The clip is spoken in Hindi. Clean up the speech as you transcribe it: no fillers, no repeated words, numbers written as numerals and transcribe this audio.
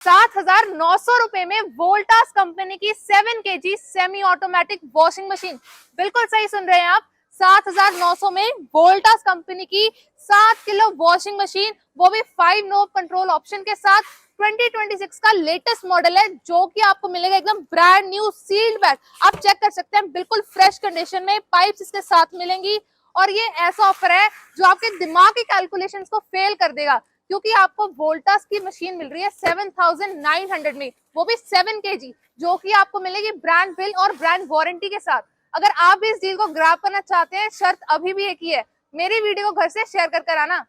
₹7,900 में वोल्टास कंपनी की 7 kg semi automatic washing machine. बिल्कुल सही सुन रहे हैं आप, 7,900 में वोल्टास कंपनी की 7 किलो वॉशिंग मशीन, वो भी 5 नोब कंट्रोल ऑप्शन के साथ। 2026 का लेटेस्ट मॉडल है जो कि आपको मिलेगा एकदम ब्रांड न्यू सील्ड बैग। आप चेक कर सकते हैं, बिल्कुल फ्रेश कंडीशन में पाइप्स इसके साथ मिलेंगी। और ये ऐसा ऑफर है जो आपके दिमाग की कैलकुलेशंस को फेल कर देगा, क्योंकि आपको वोल्टास की मशीन मिल रही है 7,900 में, वो भी 7 kg, जो कि आपको मिलेगी ब्रांड बिल और ब्रांड वारंटी के साथ। अगर आप भी इस डील को ग्रैब करना चाहते हैं, शर्त अभी भी एक ही है, मेरी वीडियो को घर से शेयर कर आना।